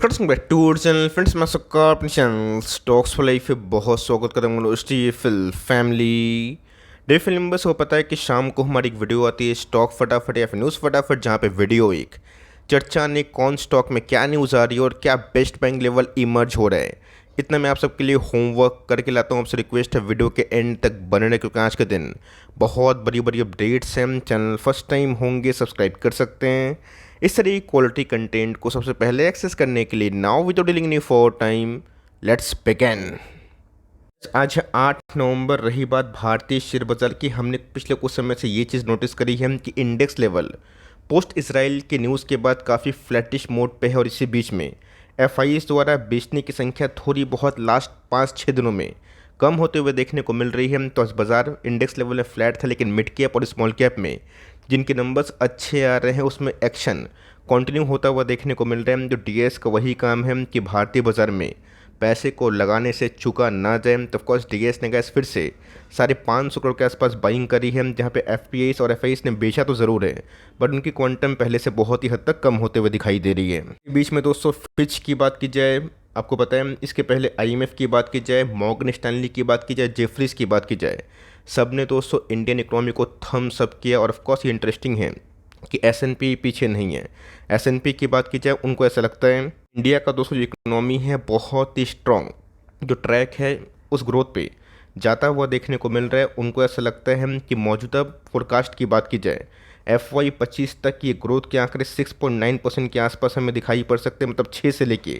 Welcome back to our channel friends. मैं सबका अपने चैनल स्टॉक्स फॉर लाइफ पे बहुत स्वागत करता हूँ। फिल फैमिली डे फिल मेंबर्स को पता है कि शाम को हमारी एक वीडियो आती है स्टॉक फटाफट या फिर न्यूज़ फटाफट, जहाँ पे वीडियो एक चर्चा ने कौन स्टॉक में क्या न्यूज़ आ रही है और क्या बेस्ट बाइंग लेवल इमर्ज हो रहा है। इतना मैं आप सबके लिए होमवर्क करके लाता हूँ। आपसे रिक्वेस्ट है वीडियो के एंड तक बने रहे, क्योंकि आज के दिन बहुत बड़ी बड़ी अपडेट्स हैं। चैनल फर्स्ट टाइम होंगे सब्सक्राइब कर सकते हैं। इस तरह की क्वालिटी कंटेंट को सबसे पहले एक्सेस करने के लिए now without dealing any for time let's begin. आज 8 नवंबर। रही बात भारतीय शेयर बाजार की, हमने पिछले कुछ समय से ये चीज़ नोटिस करी है कि इंडेक्स लेवल पोस्ट इसराइल के न्यूज़ के बाद काफ़ी फ्लैटिश मोड पे है, और इसी बीच में एफआईएस द्वारा बेचने की संख्या थोड़ी बहुत लास्ट 5-6 दिनों में कम होते हुए देखने को मिल रही है। तो आज बाजार इंडेक्स लेवल में फ्लैट था, लेकिन मिड कैप और स्मॉल कैप में जिनके नंबर्स अच्छे आ रहे हैं उसमें एक्शन कंटिन्यू होता हुआ देखने को मिल रहा है। जो डीएस का वही काम है कि भारतीय बाजार में पैसे को लगाने से चुका ना जाए। तो ऑफकोर्स डीएस ने गैस फिर से 550 करोड़ के आसपास बाइंग करी है, जहाँ पे एफपीआईस और एफआईएस ने बेचा तो ज़रूर है, बट उनकी क्वांटम पहले से बहुत ही हद तक कम होते हुए दिखाई दे रही है। बीच में दोस्तों फिच की बात की जाए, आपको पता है इसके पहले आईएमएफ की बात की जाए, मॉर्गन स्टैनली की बात की जाए, जेफरीज की बात की जाए, सब ने दोस्तों इंडियन इकोनॉमी को थम्स अप किया। और ऑफकोर्स ये इंटरेस्टिंग है कि एसएनपी पीछे नहीं है। एसएनपी की बात की जाए, उनको ऐसा लगता है इंडिया का दोस्तों जो इकोनॉमी है बहुत ही स्ट्रॉन्ग जो ट्रैक है उस ग्रोथ पे जाता हुआ देखने को मिल रहा है। उनको ऐसा लगता है कि मौजूदा फोरकास्ट की बात की जाए FY25 तक ये ग्रोथ के आंकड़े 6.9% के आसपास हमें दिखाई पड़ सकते हैं, मतलब 6 से लेके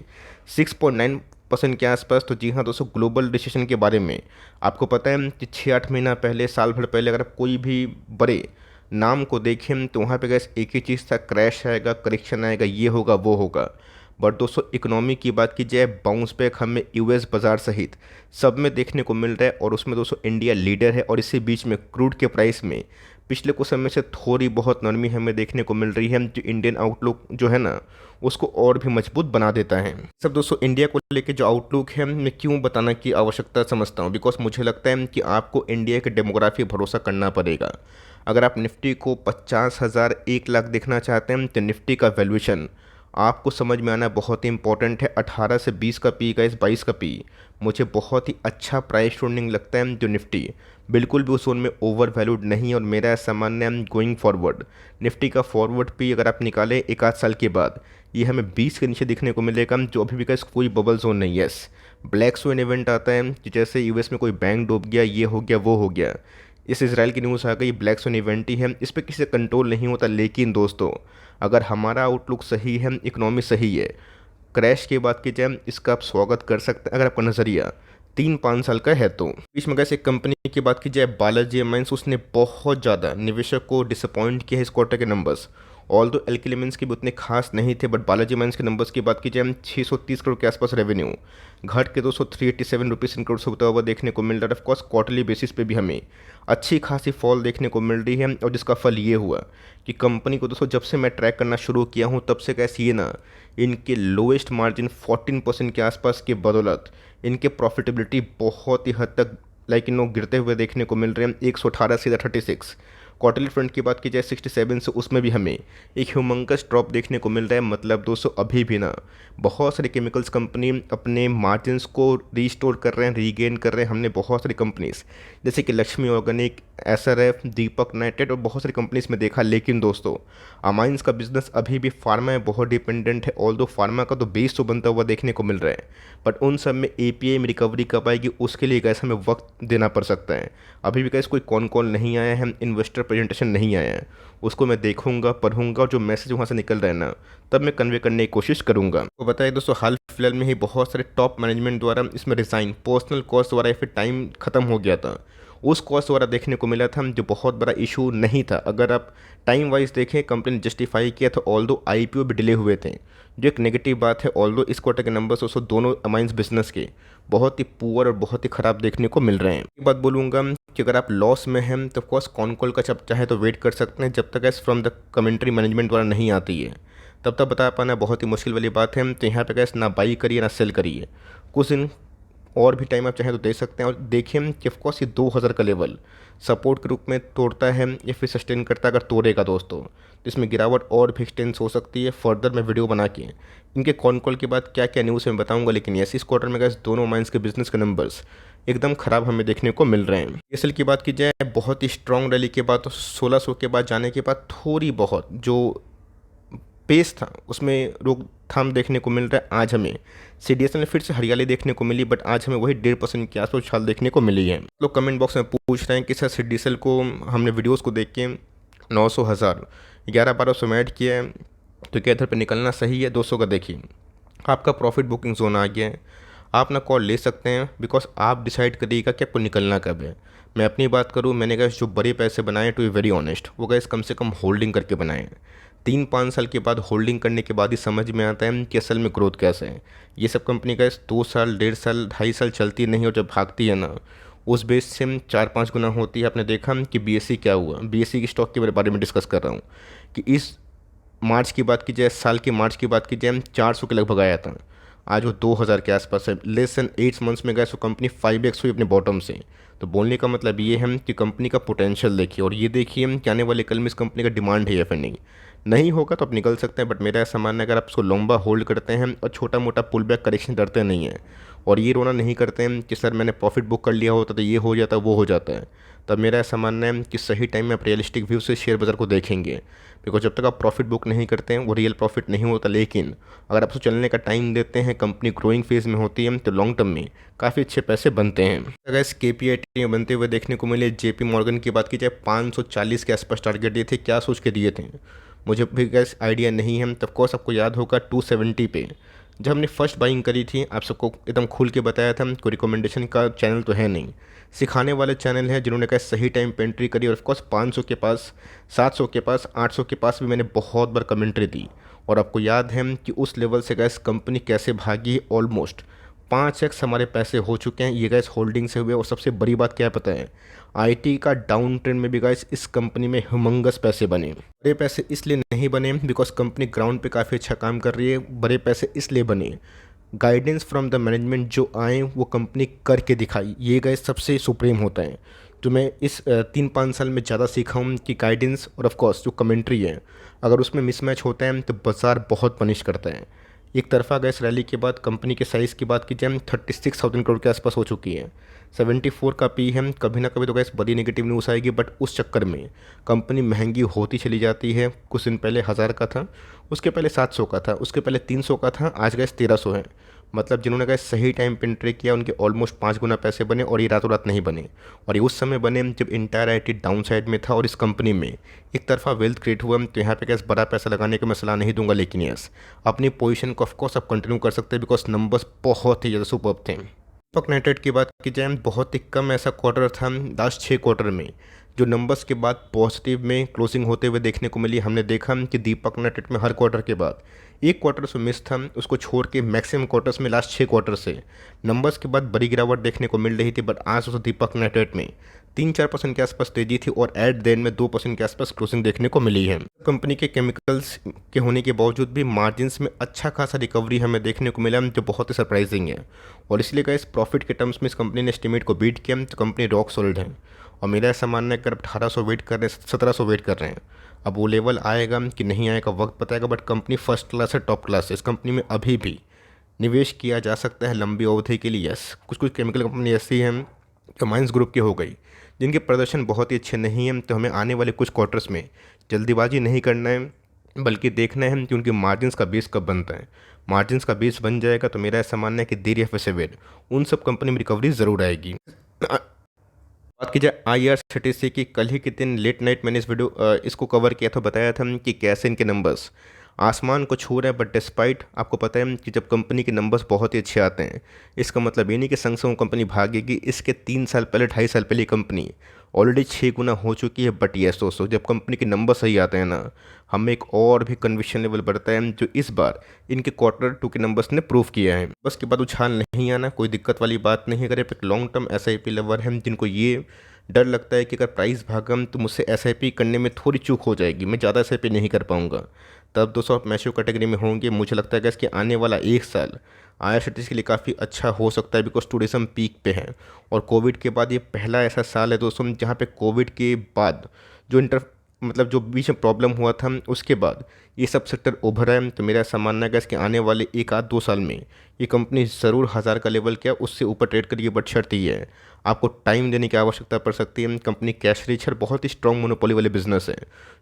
6.9% के आसपास। तो जी हाँ दोस्तों, ग्लोबल रिसेशन के बारे में आपको पता है कि 6-8 महीना पहले, साल भर पहले अगर आप कोई भी बड़े नाम को देखें तो वहाँ पे गैस एक ही चीज़ था, क्रैश आएगा, करेक्शन आएगा, ये होगा वो होगा। बट दोस्तों इकोनॉमी की बात की जाए, बाउंस बैक हमें यूएस बाज़ार सहित सब में देखने को मिल रहा है, और उसमें दोस्तों इंडिया लीडर है। और इसी बीच में क्रूड के प्राइस में पिछले कुछ समय से थोड़ी बहुत नरमी हमें देखने को मिल रही है, जो इंडियन आउटलुक जो है ना उसको और भी मजबूत बना देता है। सब दोस्तों इंडिया को लेके जो आउटलुक है मैं क्यों बताना की आवश्यकता समझता हूँ, बिकॉज मुझे लगता है कि आपको इंडिया के डेमोग्राफी भरोसा करना पड़ेगा। अगर आप निफ्टी को 50,000 1 लाख देखना चाहते हैं तो निफ्टी का वैल्यूएशन आपको समझ में आना बहुत ही इंपॉर्टेंट है। 18 से 20 का पी का 22 का पी मुझे बहुत ही अच्छा प्राइस ट्रेंडिंग लगता है। जो निफ्टी बिल्कुल भी उस जोन में ओवर वैल्यूड नहीं है, और मेरा ऐसा मानना है गोइंग फॉरवर्ड निफ्टी का फॉरवर्ड पी अगर आप निकालें 1 आध साल के बाद ये हमें 20 के नीचे दिखने को मिलेगा, जो अभी भी का कोई बबल जोन नहीं है। ब्लैक स्वेन इवेंट आता है कि जैसे यूएस में कोई बैंक डूब गया, ये हो गया वो हो गया, इस इसराइल की न्यूज़ आ गई, ब्लैक स्वेन इवेंट ही है, इस पर किसी का कंट्रोल नहीं होता। लेकिन दोस्तों अगर हमारा आउटलुक सही है, इकोनॉमी सही है, क्रैश की बात की जाए इसका आप स्वागत कर सकते हैं अगर आपका नज़रिया 3-5 साल का है। तो बीच में कैसे एक कंपनी की बात की जाए, बालाजी एमाइंस, उसने बहुत ज़्यादा निवेशक को डिसअपॉइंट किया है इस क्वार्टर के नंबर्स। ऑल दो एल्केली एलिमेंट्स के भी उतने खास नहीं थे, बट बालाजी एमाइंस के नंबर्स की बात की जाए 630 करोड़ के आसपास रेवेन्यू घट के 287 रुपीज़ इन करोड़ से होता हुआ देखने को मिल रहा है। ऑफकोर्स क्वार्टरली बेसिस पे भी हमें अच्छी खासी फॉल देखने को मिल रही है, और जिसका फल ये हुआ कि कंपनी को दोस्तों जब से मैं ट्रैक करना शुरू किया हूँ तब से कैसे ये ना इनके लोएस्ट मार्जिन 14% के आसपास के बदौलत इनके प्रॉफिटेबिलिटी बहुत ही हद तक गिरते हुए देखने को मिल रहे हैं। 118 से 36 क्वार्टरली फ्रंट की बात की जाए 67 से, उसमें भी हमें एक ह्यूमंकस ड्रॉप देखने को मिल रहा है। मतलब दोस्तों अभी भी ना बहुत सारी केमिकल्स कंपनी अपने मार्जिन्स को रीस्टोर कर रहे हैं, रीगेन कर रहे हैं। हमने बहुत सारी कंपनीज जैसे कि लक्ष्मी ऑर्गेनिक, एसआरएफ, दीपक नाइट्रेट और बहुत सारी कंपनीज में देखा। लेकिन दोस्तों अमाइंस का बिजनेस अभी भी फार्मा में बहुत डिपेंडेंट है। ऑल दो फार्मा का तो बेस तो बनता हुआ देखने को मिल रहा है, बट उन सब में एपीआई में रिकवरी कब आएगी उसके लिए गैस हमें वक्त देना पड़ सकता है। अभी भी गैस कोई कॉल नहीं आया है, इन्वेस्टर प्रेजेंटेशन नहीं आया है, उसको मैं देखूंगा, पढ़ूंगा, और जो मैसेज वहाँ से निकल रहा है ना तब मैं कन्वे करने की कोशिश करूंगा। तो बताइए दोस्तों, हाल फिलहाल में ही बहुत सारे टॉप मैनेजमेंट द्वारा इसमें रिज़ाइन, पर्सनल कॉस्ट द्वारा या फिर टाइम खत्म हो गया था, उस कॉस्ट द्वारा देखने को मिला था, जो बहुत बड़ा इशू नहीं था। अगर आप टाइम वाइज देखें कंपनी ने जस्टिफाई किया था, ऑल दो आईपीओ भी डिले हुए थे, जो एक नेगेटिव बात है। ऑल दो इस क्वार्टर के नंबर्स दोस्तों दोनों अमाइंस बिजनेस के बहुत ही पुअर और बहुत ही ख़राब देखने को मिल रहे हैं। एक बात बोलूँगा कि अगर आप लॉस में हैं तो ऑफकोर्स कॉल का जब चाहे तो वेट कर सकते हैं, जब तक gas from the commentary management द्वारा नहीं आती है तब तक बता पाना बहुत ही मुश्किल वाली बात है। तो यहाँ पे गैस ना बाई करिए ना सेल करिए, कुछ दिन और भी टाइम आप चाहें तो दे सकते हैं। और देखिए कि ऑफकोर्स ये 2000 का लेवल सपोर्ट के रूप में तोड़ता है या फिर सस्टेन करता है। अगर तोड़ेगा दोस्तों तो इसमें गिरावट और भी एक्सटेंस हो सकती है। फर्दर मैं वीडियो बना के इनके कॉन कॉल के बाद क्या क्या न्यूज़ है मैं बताऊंगा। लेकिन यस, इस क्वार्टर में गैस दोनों माइंस के बिजनेस के नंबर्स एकदम ख़राब हमें देखने को मिल रहे हैं। एसएल की बात की जाए, बहुत ही स्ट्रॉन्ग रैली के बाद तो 1600 के बाद जाने के बाद थोड़ी बहुत जो पेस था उसमें रोकथाम देखने को मिल रहा है। आज हमें सीडीएसएल में फिर से हरियाली देखने को मिली, बट आज हमें वही 1.5% के आसपास उछाल देखने को मिली है। लोग कमेंट बॉक्स में पूछ रहे हैं कि सर सीडीएसएल को हमने वीडियोस को देख के 900, 1000, 1100-1200 में ऐड किया है तो क्या इधर पे निकलना सही है? 200 का देखिए, आपका प्रॉफिट बुकिंग जोन आ गया है। आप ना कॉल ले सकते हैं, बिकॉज आप डिसाइड करिएगा कि आपको निकलना कब है। मैं अपनी बात करूँ, मैंने गैस जो बड़े पैसे बनाए टू बी वेरी ऑनेस्ट, वो गैस कम से कम होल्डिंग करके बनाए हैं। 3-5 साल के बाद होल्डिंग करने के बाद ही समझ में आता है कि असल में ग्रोथ कैसे है। ये सब कंपनी गैस 2 साल, 1.5 साल, 2.5 साल चलती नहीं और जब भागती है ना, उस बेस से 4-5 गुना होती है। आपने देखा कि बीएससी क्या हुआ, बीएससी की स्टॉक के बारे में डिस्कस कर रहा हूँ कि इस मार्च की बात की जाए, साल के मार्च की बात की जाए, 400 के लगभग आया था। आज वो 2000 के आसपास है। लेस देन 8 मंथ्स में गए सो कंपनी 5x हुई अपने बॉटम से। तो बोलने का मतलब ये है कि कंपनी का पोटेंशियल देखिए और ये देखिए कि आने वाले कल में इस कंपनी का डिमांड है या फिर नहीं होगा तो आप निकल सकते हैं। बट मेरा ऐसा मानना है, अगर आप उसको लंबा होल्ड करते हैं और छोटा मोटा पुल बैक करेक्शन करते नहीं हैं और ये रोना नहीं करते हैं कि सर मैंने प्रॉफिट बुक कर लिया होता तो ये हो जाता वो हो जाता है, तब मेरा ऐसा मानना है कि सही टाइम में आप रियलिस्टिक व्यू से शेयर बाज़ार को देखेंगे। बिकॉज जब तक आप प्रॉफिट बुक नहीं करते हैं वो रियल प्रॉफिट नहीं होता। लेकिन अगर आप उसको चलने का टाइम देते हैं, कंपनी ग्रोइंग फेज में होती है, तो लॉन्ग टर्म में काफ़ी अच्छे पैसे बनते हैं। अगर इस KPI बनते हुए देखने को मिले, JP मॉर्गन की बात की जाए 540 के आसपास टारगेट दिए थे। क्या सोच के दिए थे मुझे भी गैस आइडिया नहीं है। तब कोर्स आपको याद होगा 270 पे जब हमने फर्स्ट बाइंग करी थी, आप सबको एकदम खुल के बताया था। कोई रिकमेंडेशन का चैनल तो है नहीं, सिखाने वाले चैनल है जिन्होंने कहा सही टाइम पे एंट्री करी। और ऑफकोर्स 500 के पास, 700 के पास, 800 के पास भी मैंने बहुत बार कमेंट्री दी। और आपको याद है कि उस लेवल से गैस कंपनी कैसे भागी। ऑलमोस्ट 5x हमारे पैसे हो चुके हैं ये गैस होल्डिंग से हुए। और सबसे बड़ी बात क्या है पता है, आईटी का डाउन ट्रेंड में भी गैस इस कंपनी में ह्यूमंगस पैसे बने। बड़े पैसे इसलिए नहीं बने बिकॉज कंपनी ग्राउंड पे काफ़ी अच्छा काम कर रही है। बड़े पैसे इसलिए बने, गाइडेंस फ्रॉम द मैनेजमेंट जो आए वो कंपनी करके दिखाई। ये गैस सबसे सुप्रीम होता है जो मैं इस 3-5 साल में ज़्यादा सीखा हूँ कि गाइडेंस और ऑफ कोर्स जो कमेंट्री है, अगर उसमें मिसमैच होता है तो बाजार बहुत पनिश करता है। एक तरफा गैस रैली के बाद कंपनी के साइज़ की बात की जाए 36,000 करोड़ के आसपास हो चुकी है। 74 का पी है। कभी ना कभी तो गैस बड़ी नेगेटिव न्यूज़ आएगी, बट उस चक्कर में कंपनी महंगी होती चली जाती है। कुछ दिन पहले 1000 का था, उसके पहले 700 का था, उसके पहले 300 का था, आज गैस 1300 है। मतलब जिन्होंने गैस सही टाइम पे एंट्री किया उनके ऑलमोस्ट 5 गुना पैसे बने। और ये रातों रात नहीं बने, और ये उस समय बने जब इंटायर आईटी डाउन साइड में था और इस कंपनी में एक तरफा वेल्थ क्रिएट हुआ। तो यहाँ पे गैस बड़ा पैसा लगाने का मैं सलाह नहीं दूंगा, लेकिन यस अपनी पोजीशन को ऑफकोर्स आप कंटिन्यू कर सकते हैं बिकॉज नंबर्स बहुत ही ज़्यादा सुपर्ब थे। दीपक नाइट्रेट की बात की जाए, बहुत ही कम ऐसा क्वार्टर था लास्ट 6 क्वार्टर में जो नंबर्स के बाद पॉजिटिव में क्लोजिंग होते हुए देखने को मिली। हमने देखा कि दीपक नाइट्रेट में हर क्वार्टर के बाद एक क्वार्टर से मिस था, उसको छोड़ के मैक्सिमम क्वार्टर्स में लास्ट 6 क्वार्टर से नंबर्स के बाद बड़ी गिरावट देखने को मिल रही थी। बट आज तो दीपक नाइट्रेट में 3-4% के आसपास तेजी थी और एट द एंड में 2% के आसपास क्लोजिंग देखने को मिली है। कंपनी के केमिकल्स के होने के बावजूद भी मार्जिन्स में अच्छा खासा रिकवरी हमें देखने को मिला जो बहुत ही सरप्राइजिंग है। और इसलिए का इस प्रॉफिट के टर्म्स में इस कंपनी ने एस्टिमेट को बीट किया तो कंपनी रॉक सॉलिड है। और मेरा ऐसा मानना है कि 1800 वेट कर रहे हैं, 1700 वेट कर रहे हैं, अब वो लेवल आएगा कि नहीं आएगा वक्त बताएगा। बट कंपनी फर्स्ट क्लास है, टॉप क्लास है। इस कंपनी में अभी भी निवेश किया जा सकता है लंबी अवधि के लिए। यस, कुछ कुछ केमिकल कंपनी ऐसी हैं जो माइंस ग्रुप की हो गई जिनके प्रदर्शन बहुत ही अच्छे नहीं हैं। तो हमें आने वाले कुछ क्वार्टर्स में जल्दीबाजी नहीं करना है, बल्कि देखना है कि उनके मार्जिन्स का बेस कब बनता है। मार्जिन्स का बेस बन जाएगा तो मेरा ऐसा मानना है कि देर या फिर सवेर उन सब कंपनी में रिकवरी ज़रूर आएगी। बात की जाए IRCTC की, कल ही के दिन लेट नाइट मैंने इसको कवर किया था, बताया था कि कैसे इनके नंबर्स आसमान को छू रहे हैं। बट डिस्पाइट आपको पता है कि जब कंपनी के नंबर्स बहुत ही अच्छे आते हैं, इसका मतलब ये नहीं कि संग संग कंपनी भागेगी। इसके 3 साल पहले, 2.5 साल पहले कंपनी ऑलरेडी 6 गुना हो चुकी है। बट ये दोस्तों, जब कंपनी के नंबर सही आते हैं ना, हमें एक और भी कन्विक्शन लेवल बढ़ता है जो इस बार इनके Q2 के नंबर्स ने प्रूव किया है। बस के बाद उछाल नहीं आना, कोई दिक्कत वाली बात नहीं। अगर आप एक लॉन्ग टर्म SIP लवर हैं जिनको ये डर लगता है कि अगर प्राइस भागम तो मुझसे SIP करने में थोड़ी चूक हो जाएगी, मैं ज़्यादा SIP नहीं कर पाऊँगा, तब दोस्तों आप मैच्योर कैटेगरी में होंगे। मुझे लगता है कि इसके आने वाला 1 साल आईआरसीटीसी के लिए काफ़ी अच्छा हो सकता है बिकॉज टूरिज्म पीक पे है। और कोविड के बाद ये पहला ऐसा साल है दोस्तों जहाँ पे कोविड के बाद जो मतलब जो बीच में प्रॉब्लम हुआ था उसके बाद ये सब सेक्टर उभरा है। तो मेरा ऐसा मानना है कि इसके आने वाले 1 आध 2 साल में ये कंपनी ज़रूर 1000 का लेवल क्या उससे ऊपर ट्रेड करिए, बट शर्त ये है आपको टाइम देने की आवश्यकता पड़ सकती है। कंपनी कैश रिच है, बहुत ही स्ट्रॉन्ग मोनोपोली वाले बिजनेस है,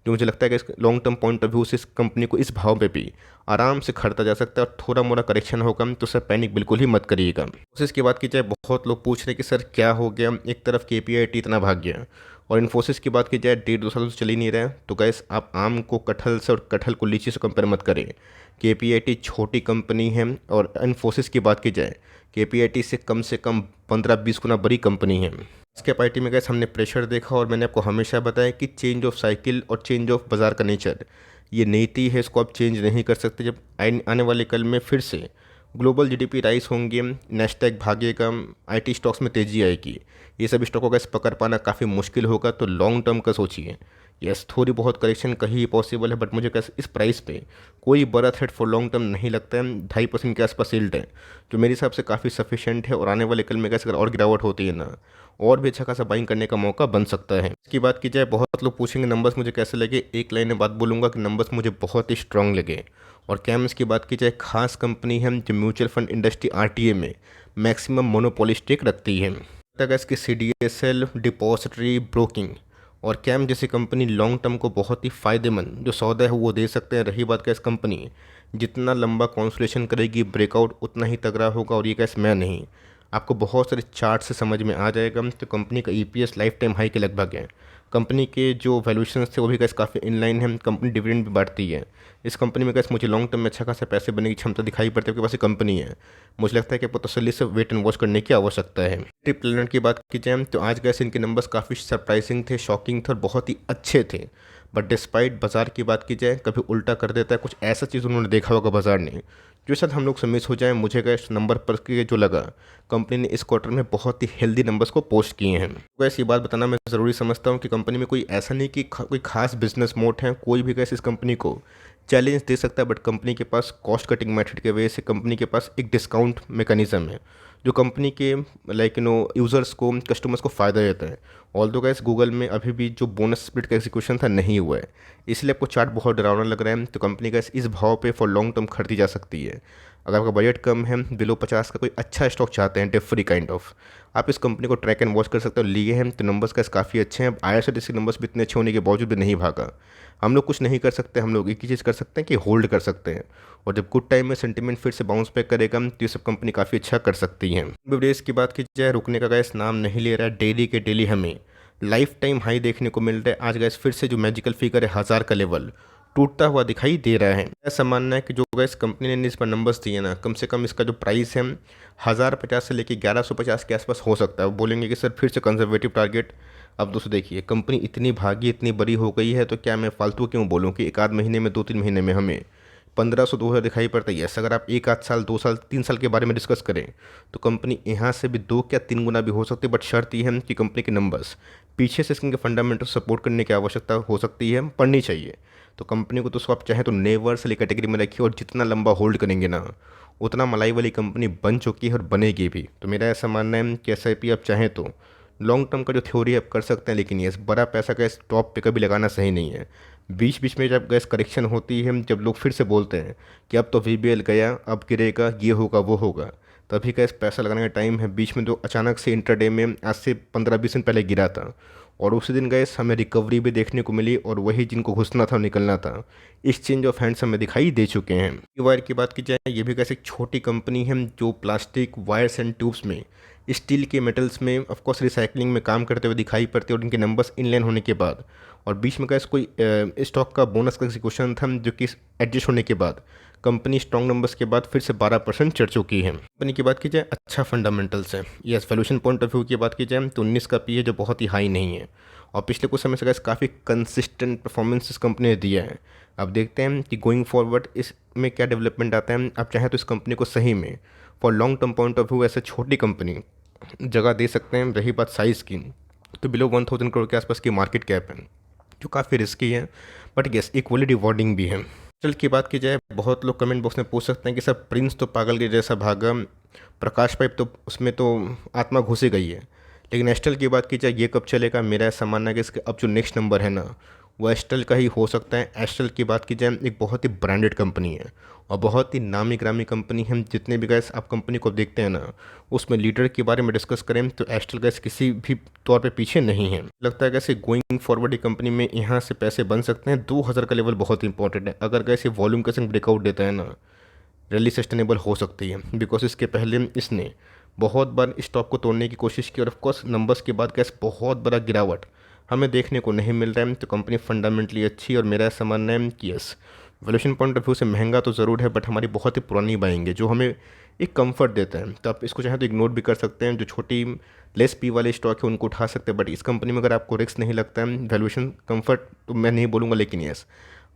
जो मुझे लगता है कि इस long term point of view से इस कंपनी को इस भाव पे भी आराम से खरीदा जा सकता है। और थोड़ा मोड़ा करेक्शन होगा तो सर पैनिक बिल्कुल ही मत करिएगा। इन्फोसिस की बात की जाए, बहुत लोग पूछ रहे हैं कि सर क्या हो गया, एक तरफ केपीआईटी इतना भाग गया, और इन्फोसिस की बात की जाए 1.5 2 साल से चल ही नहीं रहा है। तो गैस आप आम को कटहल से और कटहल को लीची से कंपेयर मत करें। केपीआईटी छोटी कंपनी है, और इन्फोसिस की बात की जाए केपीआईटी से कम 15-20 गुना बड़ी कंपनी है। इसके पार्टी में गैस हमने प्रेशर देखा, और मैंने आपको हमेशा बताया कि चेंज ऑफ साइकिल और चेंज ऑफ बाज़ार का नेचर ये नीति है, इसको आप चेंज नहीं कर सकते। जब आने वाले कल में फिर से ग्लोबल जीडीपी राइज होंगे, नेस्डैक भागेगा, आईटी स्टॉक्स में तेज़ी आएगी, ये सब स्टॉकों का पकड़ पाना काफ़ी मुश्किल होगा। तो लॉन्ग टर्म का सोचिए। यस, थोड़ी बहुत करेक्शन कहीं पॉसिबल है, बट मुझे कैसे इस प्राइस पे कोई बड़ा थ्रेट फॉर लॉन्ग टर्म नहीं लगता है। 2.5% के आसपास यील्ड है, जो मेरे हिसाब से काफ़ी सफिशिएंट है। और आने वाले कल में कैसे अगर और गिरावट होती है ना, और भी अच्छा खासा बाइंग करने का मौका बन सकता है। इसकी बात की जाए, बहुत लोग पूछेंगे नंबर्स मुझे कैसे लगे। एक लाइन में बात बोलूँगा कि नंबर्स मुझे बहुत ही स्ट्रांग लगे। और कैम्स की बात की जाए, खास कंपनी है जो म्यूचुअल फंड इंडस्ट्री आरटीए में मैक्सिमम मोनोपोली स्टेक रखती है। तक इसकी सीडीएसएल, डिपॉजिटरी, ब्रोकिंग और कैम जैसी कंपनी लॉन्ग टर्म को बहुत ही फ़ायदेमंद जो सौदा है वो दे सकते हैं। रही बात कैस कंपनी जितना लंबा कॉन्सोलेशन करेगी, ब्रेकआउट उतना ही तगड़ा होगा। और ये कैस मैं नहीं, आपको बहुत सारे चार्ट से समझ में आ जाएगा। तो कंपनी का ईपीएस लाइफ टाइम हाई के लगभग है। कंपनी के जो वैल्यूएशन थे वो भी कैसे काफ़ी इनलाइन है। कंपनी डिविडेंड भी बांटती है। इस कंपनी में कैसे मुझे लॉन्ग टर्म में अच्छा खासा पैसे बनने की क्षमता दिखाई पड़ती है। आपके पास ये कंपनी है, मुझे लगता है कि आपको तसल्ली से वेट एंड वॉच करने की आवश्यकता है। ट्रिप प्लेनेट की बात की जाए तो आज कैसे इनके नंबर्स काफ़ी सरप्राइजिंग थे, शॉकिंग थे और बहुत ही अच्छे थे। बट डिस्पाइट बाजार की बात की जाए कभी उल्टा कर देता है। कुछ ऐसा चीज़ उन्होंने देखा होगा बाजार ने जो शायद हम लोग से मिस हो जाए। मुझे क्या इस नंबर पर के जो लगा, कंपनी ने इस क्वार्टर में बहुत ही हेल्दी नंबर्स को पोस्ट किए हैं। तो ऐसी बात बताना मैं ज़रूरी समझता हूँ कि कंपनी में कोई ऐसा नहीं कि कोई खास बिजनेस मोड है। कोई भी कैसे इस कंपनी को चैलेंज दे सकता है, बट कंपनी के पास कॉस्ट कटिंग मेथड के वजह से कंपनी के पास एक डिस्काउंट मैकेनिज्म है जो कंपनी के यूज़र्स को, कस्टमर्स को फ़ायदा देता है। ऑल्दो गाइस गूगल में अभी भी जो बोनस स्प्लिट का एग्जीक्यूशन था नहीं हुआ है, इसलिए आपको चार्ट बहुत डरावना लग रहा है। तो कंपनी का इस भाव पे फॉर लॉन्ग टर्म खरीदी जा सकती है। अगर आपका बजट कम है, बिलो 50 का कोई अच्छा स्टॉक चाहते हैं, डेट फ्री काइंड ऑफ, आप इस कंपनी को ट्रैक एंड वॉच कर सकते हो। लिए हैं तो नंबर्स का काफ़ी अच्छे हैं। आईआरसीटीसी नंबर्स भी इतने अच्छे होने के बावजूद भी नहीं भागा। हम लोग कुछ नहीं कर सकते, हम लोग एक ही चीज़ कर सकते हैं कि होल्ड कर सकते हैं। और जब गुड टाइम में सेंटीमेंट फिर से बाउंस बैक करेगा तो ये सब कंपनी काफ़ी अच्छा कर सकती है। बिवरेज की बात की जाए, रुकने का गैस नाम नहीं ले रहा है। डेली के डेली हमें लाइफ टाइम हाई देखने को मिल रहा है। आज गैस फिर से जो मैजिकल फिगर है 1000 का लेवल टूटता हुआ दिखाई दे रहा है। ऐसा मानना है कि जो गैस कंपनी ने इस पर नंबर्स दिए ना, कम से कम इसका जो प्राइस है 1050 से लेकर 1150 के आसपास हो सकता है। वो बोलेंगे कि सर फिर से कंजर्वेटिव टारगेट। अब दोस्तों देखिए, कंपनी इतनी भागी, इतनी बड़ी हो गई है, तो क्या मैं फालतू क्यों बोलूँ कि 1 आध महीने में 2-3 महीने में हमें 1500 2000 दिखाई पड़ता है। अगर आप 1 आध साल 2 साल 3 साल के बारे में डिस्कस करें तो कंपनी यहाँ से भी 2 या 3 गुना भी हो सकती है। बट शर्त यह है कि कंपनी के नंबर्स पीछे से इसके फंडामेंटल सपोर्ट करने की आवश्यकता हो सकती है, पड़नी चाहिए। तो कंपनी को तो आप चाहें तो नेवर से कैटेगरी में रखिए, और जितना लंबा होल्ड करेंगे ना उतना मलाई वाली कंपनी बन चुकी है और बनेगी भी। तो मेरा ऐसा मानना है कि एसआईपी आप चाहें तो लॉन्ग टर्म का जो थ्योरी आप कर सकते हैं, लेकिन ये बड़ा पैसा का इस टॉप पे कभी लगाना सही नहीं है। बीच बीच में जब गैस करेक्शन होती है, जब लोग फिर से बोलते हैं कि अब तो वीबीएल गया, अब गिरेगा, ये होगा वो होगा, तभी गैस पैसा लगाने का टाइम है। बीच में जो अचानक से इंटरडे में आज से 15-20 दिन पहले गिरा था, और उसी दिन गैस हमें रिकवरी भी देखने को मिली, और वही जिनको घुसना था निकलना था, इस चेंज ऑफ हैंड्स हमें दिखाई दे चुके हैं। वायर की बात की जाए, ये भी कैसे एक छोटी कंपनी है जो प्लास्टिक वायर्स एंड ट्यूब्स में, स्टील के मेटल्स में ऑफकोर्स रिसाइकलिंग में काम करते हुए दिखाई पड़ते हैं। और इनके नंबर्स इनलाइन होने के बाद, और बीच में कैसे कोई स्टॉक का बोनस का एग्जीक्यूशन था जो कि एडजस्ट होने के बाद कंपनी स्ट्रॉन्ग नंबर्स के बाद फिर से 12% चढ़ चुकी है। कंपनी की बात की जाए, अच्छा फंडामेंटल्स है। Yes, valuation point of view की बात की जाए तो 19 का पी है जो बहुत ही हाई नहीं है, और पिछले कुछ समय से गैस काफ़ी कंसिस्टेंट परफॉर्मेंस इस कंपनी ने दिया है। अब देखते हैं कि गोइंग फॉरवर्ड इसमें क्या डेवलपमेंट आता है। आप चाहें तो इस कंपनी को सही में for long term point of view ऐसे छोटी कंपनी जगह दे सकते हैं। रही बात साइज़ की, तो बिलो 1000 करोड़ के आसपास की मार्केट कैप है जो काफ़ी रिस्की है, बट यस इक्वली रिवॉर्डिंग भी है। चल की बात की जाए, बहुत लोग कमेंट बॉक्स में पूछ सकते हैं कि सर प्रिंस तो पागल के जैसा भागा, प्रकाश पाइप तो उसमें तो आत्मा घुस ही गई है। लेकिन एस्टल की बात की जाए, ये कब चलेगा? मेरा ऐसा मानना है कि इसके अब जो नेक्स्ट नंबर है ना, वो एस्टल का ही हो सकता है। एस्टल की बात की जाए, एक बहुत ही ब्रांडेड कंपनी है और बहुत ही नामी ग्रामी कंपनी है। जितने भी गैस आप कंपनी को देखते हैं ना, उसमें लीडर के बारे में डिस्कस करें तो एस्टल गैस किसी भी तौर पे पीछे नहीं है। लगता है कैसे गोइंग फॉरवर्ड ये कंपनी में यहाँ से पैसे बन सकते हैं। 2000 का लेवल बहुत इंपॉर्टेंट है। अगर कैसे वॉल्यूम के संग ब्रेकआउट देता है ना, रैली सस्टेनेबल हो सकती है। बिकॉज इसके पहले इसने बहुत बार स्टॉक को तोड़ने की कोशिश की और ऑफकोर्स नंबर्स के बाद कैसे बहुत बड़ा गिरावट हमें देखने को नहीं मिल रहा है। तो कंपनी फंडामेंटली अच्छी और मेरा ऐसा मानना है कि yes, valuation point of view से महंगा तो ज़रूर है, बट हमारी बहुत ही पुरानी बाइंग है जो हमें एक कंफर्ट देता है। तो आप इसको चाहें तो इग्नोर भी कर सकते हैं। जो छोटी लेस पी वाले स्टॉक है उनको उठा सकते हैं, बट इस कंपनी में अगर आपको रिस्क नहीं लगता है, वैल्यूएशन कंफर्ट तो मैं नहीं बोलूँगा, लेकिन यस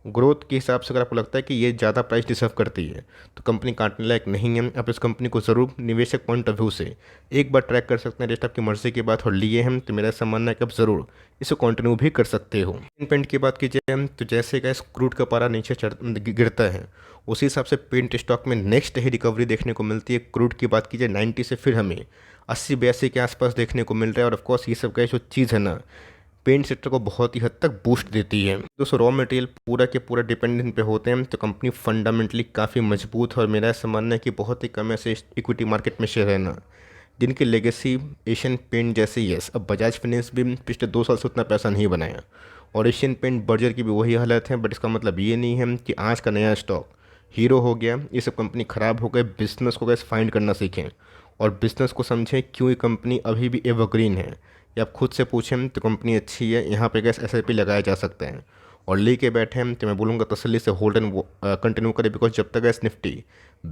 ग्रोथ के हिसाब से अगर आपको लगता है कि ये ज़्यादा प्राइस डिजर्व करती है तो कंपनी काटने लायक नहीं है। आप इस कंपनी को ज़रूर निवेशक पॉइंट ऑफ व्यू से एक बार ट्रैक कर सकते हैं। रेस्ट आपकी मर्जी की बात, और लिए हैं तो मेरा ऐसा मानना है कि आप ज़रूर इसे कंटिन्यू भी कर सकते हो। पेंट की बात कीजिए तो जैसे गैस क्रूड का पारा नीचे गिरता है, उसी हिसाब से पेंट स्टॉक में नेक्स्ट ही रिकवरी देखने को मिलती है। क्रूड की बात कीजिए 90 से फिर हमें 80-82 के आसपास देखने को मिल रहा है। और ऑफकोर्स ये सब का जो चीज़ है ना, पेंट सेक्टर को बहुत ही हद तक बूस्ट देती है। दोस्तों रॉ मटेरियल पूरा के पूरा डिपेंडेंट इन पे होते हैं, तो कंपनी फंडामेंटली काफ़ी मजबूत है। और मेरा ऐसा मानना है कि बहुत ही कम ऐसे इक्विटी मार्केट में शेयर है ना जिनकी लेगेसी एशियन पेंट जैसे यस। अब बजाज फाइनेंस भी पिछले 2 साल से उतना पैसा नहीं बनाया और एशियन पेंट बर्जर की भी वही हालत है। बट इसका मतलब ये नहीं है कि आज का नया स्टॉक हीरो हो गया, ये सब कंपनी ख़राब हो गए। बिजनेस को गैस फाइंड करना सीखें और बिज़नेस को समझें क्यों ये कंपनी अभी भी एवरग्रीन है। या आप खुद से पूछें तो कंपनी अच्छी है, यहाँ पे गैस एसआईपी लगाया जा सकता है और लेके बैठे हैं तो मैं बोलूँगा तसल्ली से होल्ड एंड कंटिन्यू करें। बिकॉज जब तक गैस निफ्टी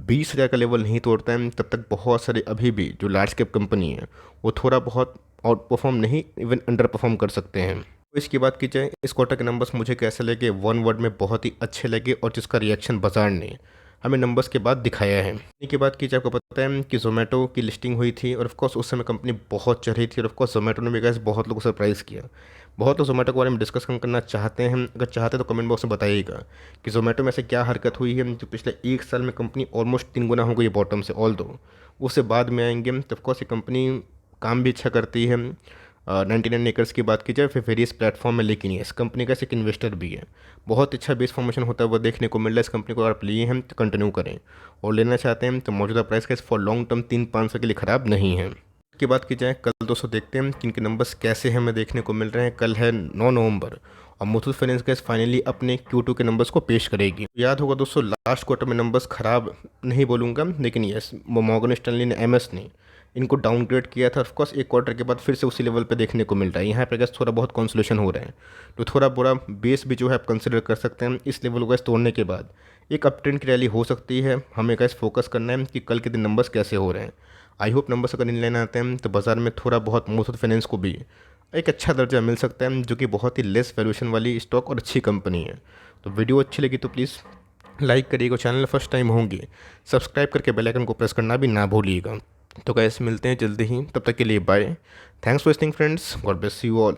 20,000 का लेवल नहीं तोड़ता है तब तक बहुत सारे अभी भी जो लार्ज कैप कंपनी है वो थोड़ा बहुत आउट परफॉर्म नहीं, इवन अंडर परफॉर्म कर सकते हैं। तो इसकी बात की जाए, इस क्वार्टर के नंबर्स मुझे कैसे लगे? वन वर्ड में बहुत ही अच्छे लगे और जिसका रिएक्शन बाजार ने हमें नंबर्स के बाद दिखाया है। इन्हीं की बात कीजिए, आपको पता है कि जोमेटो की लिस्टिंग हुई थी और ऑफकोर्स उस समय कंपनी बहुत चढ़ी थी और ऑफकोर्स जोमेटो ने भी गैस बहुत लोगों को सरप्राइज़ किया। बहुत लोग जोमेटो के बारे में डिस्कस करना चाहते हैं। अगर चाहते हैं तो कमेंट बॉक्स में बताइएगा कि जोमेटो में से क्या हरकत हुई है जो पिछले 1 साल में कंपनी ऑलमोस्ट 3 गुना हो गई है बॉटम से। ऑल दो उससे बाद में आएंगे। तो ऑफकोर्स ये कंपनी काम भी अच्छा करती है। 99 एकर्स की बात की जाए फिर वेरियस प्लेटफॉर्म में, लेकिन ये इस कंपनी का एक इन्वेस्टर भी है। बहुत अच्छा बेस फॉर्मेशन होता है वो देखने को मिल रहा है। इस कंपनी को अगर आप लिए हैं तो कंटिन्यू करें और लेना चाहते हैं तो मौजूदा प्राइस का फॉर लॉन्ग टर्म 3-5 के लिए ख़राब नहीं है। की बात की जाए, कल दोस्तों देखते हैं कि इनके नंबर्स कैसे हमें देखने को मिल रहे हैं। कल है 9 नवंबर और मुथूट फाइनेंस गैस फाइनली अपने Q2 के नंबर्स को पेश करेगी। याद होगा दोस्तों, लास्ट क्वार्टर में नंबर्स ख़राब नहीं बोलूँगा, लेकिन यस मॉर्गन स्टैनली ने MS ने इनको डाउनग्रेड किया था। ऑफकोर्स एक क्वार्टर के बाद फिर से उसी लेवल पे देखने को मिल रहा है। यहाँ पे गैस थोड़ा बहुत कॉन्सोलेशन हो रहा है, तो थोड़ा बुरा बेस भी जो है आप कंसिडर कर सकते हैं। इस लेवल को गैस तोड़ने के बाद एक अप ट्रेंड की रैली हो सकती है। हमें गैस फोकस करना है कि कल के दिन नंबर्स कैसे हो रहे हैं। आई होप नंबर्स अगर इन लेना आते हैं तो बाज़ार में थोड़ा बहुत मुथूट फाइनेंस को भी एक अच्छा दर्जा मिल सकता है, जो कि बहुत ही लेस वैल्यूएशन वाली स्टॉक और अच्छी कंपनी है। तो वीडियो अच्छी लगी तो प्लीज़ लाइक करिएगा। चैनल फर्स्ट टाइम होंगे सब्सक्राइब करके बेल आइकन को प्रेस करना भी ना भूलिएगा। तो कैसे मिलते हैं जल्दी ही, तब तक के लिए bye. Thanks for listening friends, God bless you all.